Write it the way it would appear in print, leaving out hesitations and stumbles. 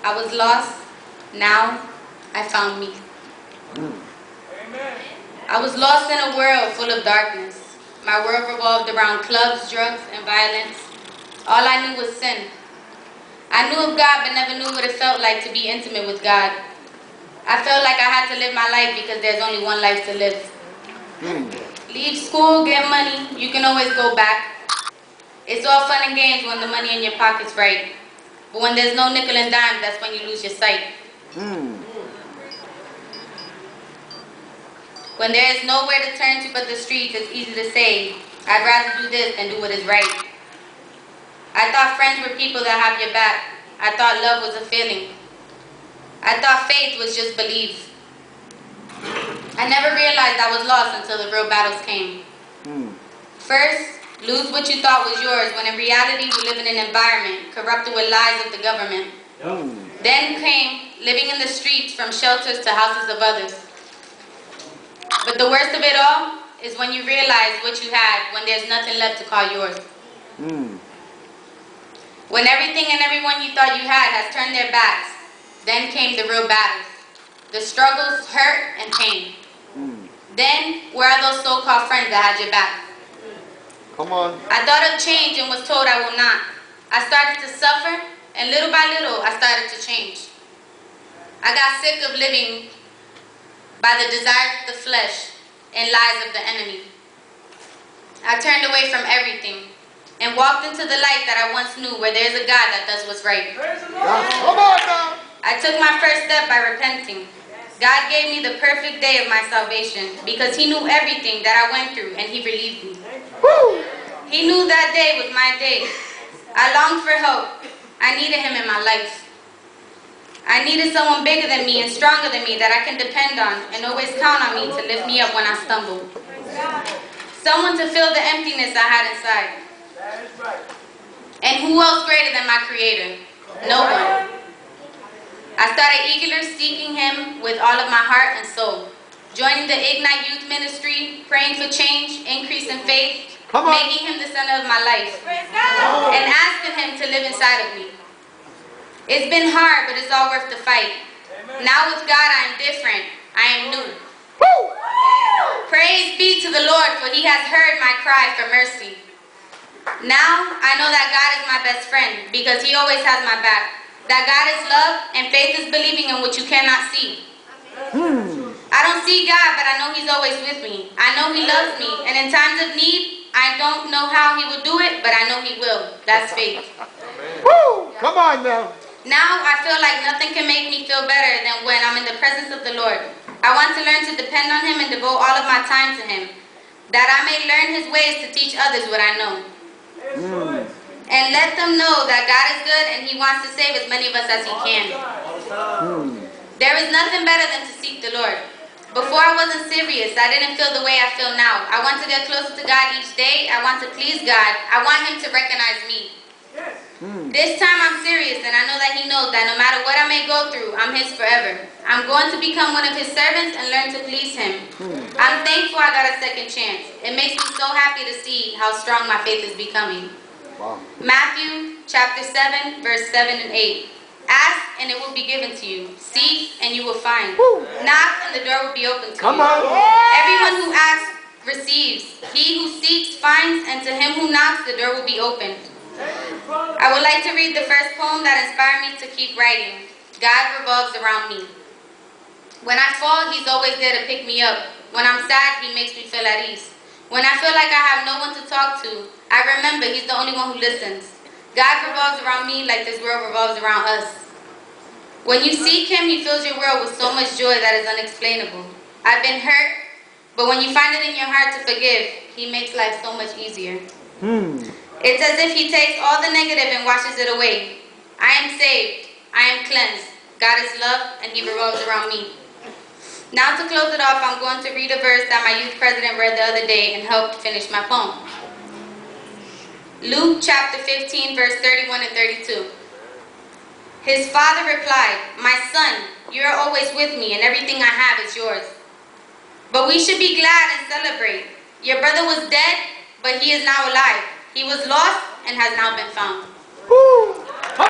I was lost. Now I found me. Amen. I was lost in a world full of darkness. My world revolved around clubs, drugs, and violence. All I knew was sin. I knew of God, but never knew what it felt like to be intimate with God. I felt like I had to live my life because there's only one life to live. Leave school, get money, you can always go back. It's all fun and games when the money in your pocket's right. But when there's no nickel and dime, that's when you lose your sight. When there is nowhere to turn to but the streets, it's easy to say, I'd rather do this than do what is right. I thought friends were people that have your back. I thought love was a feeling. I thought faith was just belief. I never realized I was lost until the real battles came. First, lose what you thought was yours when in reality we live in an environment corrupted with lies of the government. Then came living in the streets from shelters to houses of others. But the worst of it all is when you realize what you had when there's nothing left to call yours. When everything and everyone you thought you had has turned their backs, then came the real battles. The struggles, hurt, and pain. Then, where are those so-called friends that had your back? Come on. I thought of change and was told I will not. I started to suffer, and little by little, I started to change. I got sick of living by the desires of the flesh and lies of the enemy. I turned away from everything and walked into the light that I once knew, where there's a God that does what's right. Come on now. I took my first step by repenting. God gave me the perfect day of my salvation because He knew everything that I went through and He relieved me. He knew that day was my day. I longed for help. I needed Him in my life. I needed someone bigger than me and stronger than me that I can depend on and always count on me to lift me up when I stumble. Someone to fill the emptiness I had inside. And who else greater than my Creator? No one. I started eagerly seeking Him with all of my heart and soul. Joining the Ignite Youth Ministry, praying for change, increase in faith, making Him the center of my life, and asking Him to live inside of me. It's been hard, but it's all worth the fight. Now with God I am different. I am new. Praise be to the Lord, for He has heard my cry for mercy. Now I know that God is my best friend because He always has my back. That God is love and faith is believing in what you cannot see. I don't see God, but I know He's always with me. I know He loves me, and in times of need, I don't know how He will do it, but I know He will. That's faith. Come on now. Now I feel like nothing can make me feel better than when I'm in the presence of the Lord. I want to learn to depend on Him and devote all of my time to Him, that I may learn His ways to teach others what I know. And let them know that God is good and He wants to save as many of us as He can. There is nothing better than to seek the Lord. Before I wasn't serious. I didn't feel the way I feel now. I want to get closer to God each day. I want to please God. I want Him to recognize me. This time I'm serious, and I know that He knows that no matter what I may go through, I'm His forever. I'm going to become one of His servants and learn to please Him. I'm thankful I got a second chance. It makes me so happy to see how strong my faith is becoming. Matthew chapter 7, verse 7 and 8. Ask and it will be given to you. Seek and you will find. Knock and the door will be opened to you. Everyone who asks receives. He who seeks finds, and to him who knocks the door will be opened. I would like to read the first poem that inspired me to keep writing. God revolves around me. When I fall, He's always there to pick me up. When I'm sad, He makes me feel at ease. When I feel like I have no one to talk to, I remember He's the only one who listens. God revolves around me like this world revolves around us. When you seek Him, He fills your world with so much joy that is unexplainable. I've been hurt, but when you find it in your heart to forgive, He makes life so much easier. It's as if He takes all the negative and washes it away. I am saved. I am cleansed. God is love, and He revolves around me. Now to close it off, I'm going to read a verse that my youth president read the other day and helped finish my poem. Luke chapter 15, verse 31 and 32. His father replied, "My son, you are always with me, and everything I have is yours. But we should be glad and celebrate. Your brother was dead, but he is now alive. He was lost and has now been found."